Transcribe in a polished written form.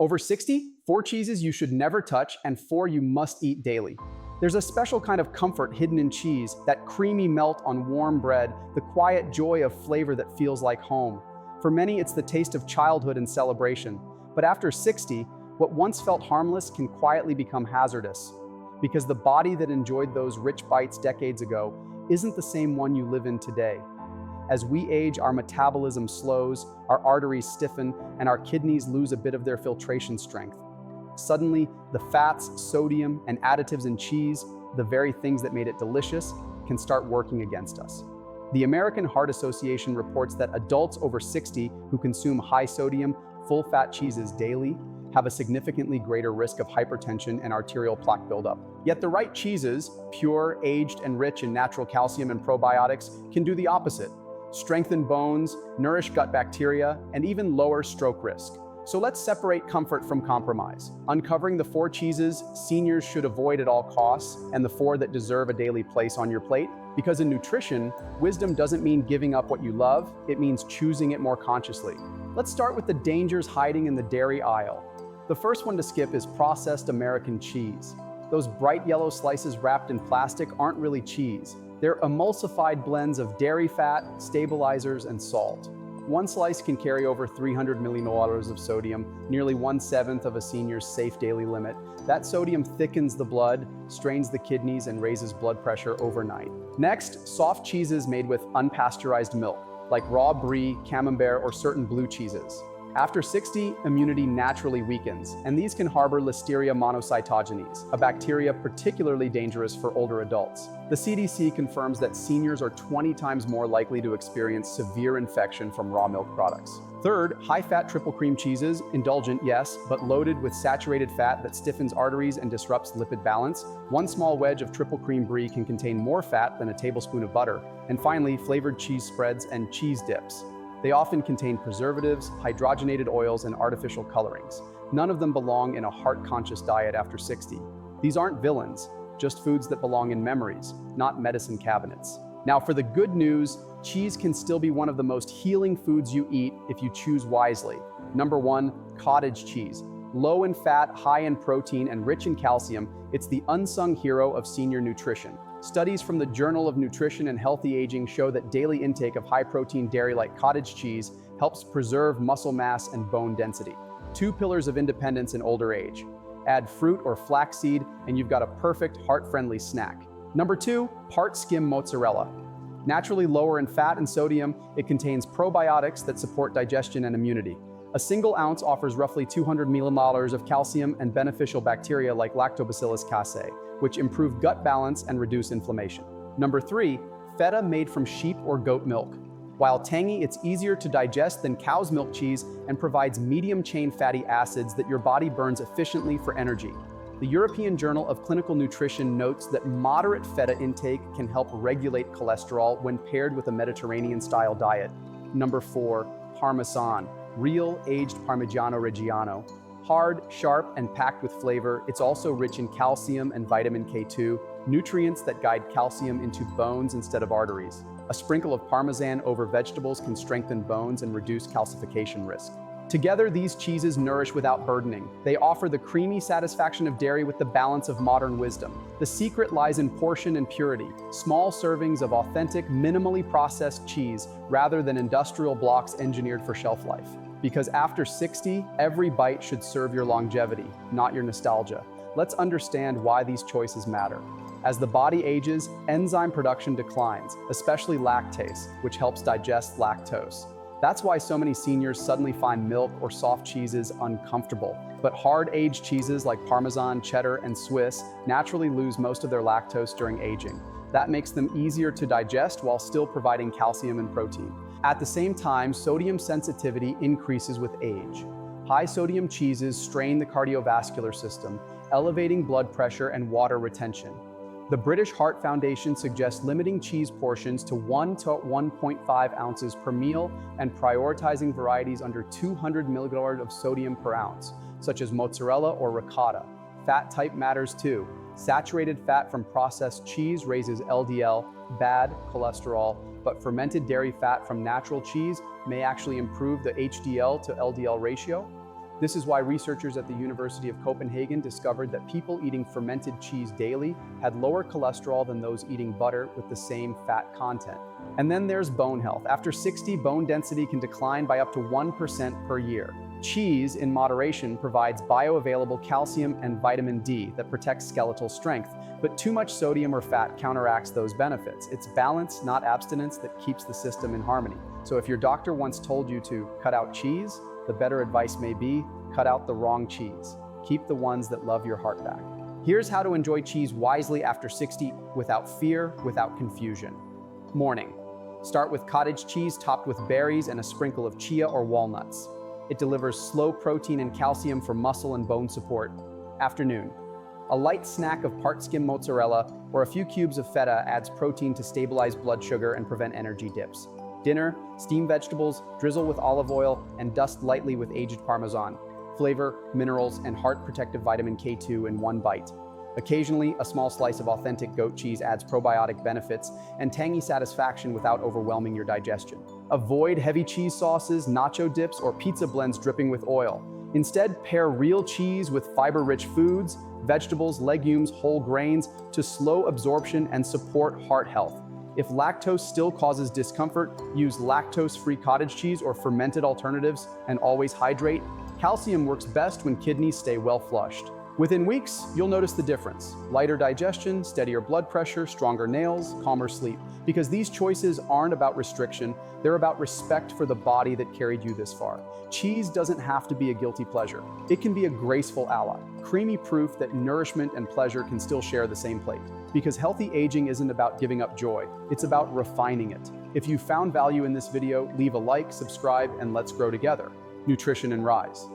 Over 60, 4 cheeses you should never touch, and 4 you must eat daily. There's a special kind of comfort hidden in cheese, that creamy melt on warm bread, the quiet joy of flavor that feels like home. For many, it's the taste of childhood and celebration. But after 60, what once felt harmless can quietly become hazardous, because the body that enjoyed those rich bites decades ago isn't the same one you live in today. As we age, our metabolism slows, our arteries stiffen, and our kidneys lose a bit of their filtration strength. Suddenly, the fats, sodium, and additives in cheese, the very things that made it delicious, can start working against us. The American Heart Association reports that adults over 60 who consume high-sodium, full-fat cheeses daily have a significantly greater risk of hypertension and arterial plaque buildup. Yet the right cheeses, pure, aged, and rich in natural calcium and probiotics, can do the opposite: strengthen bones, nourish gut bacteria, and even lower stroke risk. So let's separate comfort from compromise, uncovering the 4 cheeses seniors should avoid at all costs and the 4 that deserve a daily place on your plate. Because in nutrition, wisdom doesn't mean giving up what you love, it means choosing it more consciously. Let's start with the dangers hiding in the dairy aisle. The first one to skip is processed American cheese. Those bright yellow slices wrapped in plastic aren't really cheese. They're emulsified blends of dairy fat, stabilizers, and salt. One slice can carry over 300 millimoles of sodium, nearly 1/7 of a senior's safe daily limit. That sodium thickens the blood, strains the kidneys, and raises blood pressure overnight. Next, soft cheeses made with unpasteurized milk, like raw brie, camembert, or certain blue cheeses. After 60, immunity naturally weakens, and these can harbor Listeria monocytogenes, a bacteria particularly dangerous for older adults. The CDC confirms that seniors are 20 times more likely to experience severe infection from raw milk products. Third, high-fat triple cream cheeses, indulgent, yes, but loaded with saturated fat that stiffens arteries and disrupts lipid balance. One small wedge of triple cream brie can contain more fat than a tablespoon of butter. And finally, flavored cheese spreads and cheese dips. They often contain preservatives, hydrogenated oils, and artificial colorings. None of them belong in a heart-conscious diet after 60. These aren't villains, just foods that belong in memories, not medicine cabinets. Now, for the good news, cheese can still be one of the most healing foods you eat if you choose wisely. Number 1, cottage cheese. Low in fat, high in protein, and rich in calcium, it's the unsung hero of senior nutrition. Studies from the Journal of Nutrition and Healthy Aging show that daily intake of high-protein dairy like cottage cheese helps preserve muscle mass and bone density. 2 pillars of independence in older age. Add fruit or flaxseed, and you've got a perfect heart-friendly snack. Number 2, part skim mozzarella. Naturally lower in fat and sodium, it contains probiotics that support digestion and immunity. A single ounce offers roughly 200 millimoles of calcium and beneficial bacteria like Lactobacillus casei, which improve gut balance and reduce inflammation. Number 3, feta made from sheep or goat milk. While tangy, it's easier to digest than cow's milk cheese and provides medium-chain fatty acids that your body burns efficiently for energy. The European Journal of Clinical Nutrition notes that moderate feta intake can help regulate cholesterol when paired with a Mediterranean-style diet. Number 4, Parmesan. Real, aged Parmigiano Reggiano. Hard, sharp, and packed with flavor, it's also rich in calcium and vitamin K2, nutrients that guide calcium into bones instead of arteries. A sprinkle of Parmesan over vegetables can strengthen bones and reduce calcification risk. Together, these cheeses nourish without burdening. They offer the creamy satisfaction of dairy with the balance of modern wisdom. The secret lies in portion and purity, small servings of authentic, minimally processed cheese rather than industrial blocks engineered for shelf life. Because after 60, every bite should serve your longevity, not your nostalgia. Let's understand why these choices matter. As the body ages, enzyme production declines, especially lactase, which helps digest lactose. That's why so many seniors suddenly find milk or soft cheeses uncomfortable. But hard-aged cheeses like Parmesan, cheddar, and Swiss naturally lose most of their lactose during aging. That makes them easier to digest while still providing calcium and protein. At the same time, sodium sensitivity increases with age. High-sodium cheeses strain the cardiovascular system, elevating blood pressure and water retention. The British Heart Foundation suggests limiting cheese portions to 1 to 1.5 ounces per meal and prioritizing varieties under 200 milliliters of sodium per ounce, such as mozzarella or ricotta. Fat type matters too. Saturated fat from processed cheese raises LDL, bad cholesterol, but fermented dairy fat from natural cheese may actually improve the HDL to LDL ratio. This is why researchers at the University of Copenhagen discovered that people eating fermented cheese daily had lower cholesterol than those eating butter with the same fat content. And then there's bone health. After 60, bone density can decline by up to 1% per year. Cheese, in moderation, provides bioavailable calcium and vitamin D that protects skeletal strength, but too much sodium or fat counteracts those benefits. It's balance, not abstinence, that keeps the system in harmony. So if your doctor once told you to cut out cheese, the better advice may be, cut out the wrong cheese. Keep the ones that love your heart back. Here's how to enjoy cheese wisely after 60 without fear, without confusion. Morning. Start with cottage cheese topped with berries and a sprinkle of chia or walnuts. It delivers slow protein and calcium for muscle and bone support. Afternoon. A light snack of part-skim mozzarella or a few cubes of feta adds protein to stabilize blood sugar and prevent energy dips. Dinner, steam vegetables, drizzle with olive oil, and dust lightly with aged Parmesan. Flavor, minerals, and heart-protective vitamin K2 in one bite. Occasionally, a small slice of authentic goat cheese adds probiotic benefits and tangy satisfaction without overwhelming your digestion. Avoid heavy cheese sauces, nacho dips, or pizza blends dripping with oil. Instead, pair real cheese with fiber-rich foods, vegetables, legumes, whole grains to slow absorption and support heart health. If lactose still causes discomfort, use lactose-free cottage cheese or fermented alternatives, and always hydrate. Calcium works best when kidneys stay well flushed. Within weeks, you'll notice the difference. Lighter digestion, steadier blood pressure, stronger nails, calmer sleep. Because these choices aren't about restriction, they're about respect for the body that carried you this far. Cheese doesn't have to be a guilty pleasure. It can be a graceful ally, creamy proof that nourishment and pleasure can still share the same plate. Because healthy aging isn't about giving up joy, it's about refining it. If you found value in this video, leave a like, subscribe, and let's grow together. Nutrition and Rise.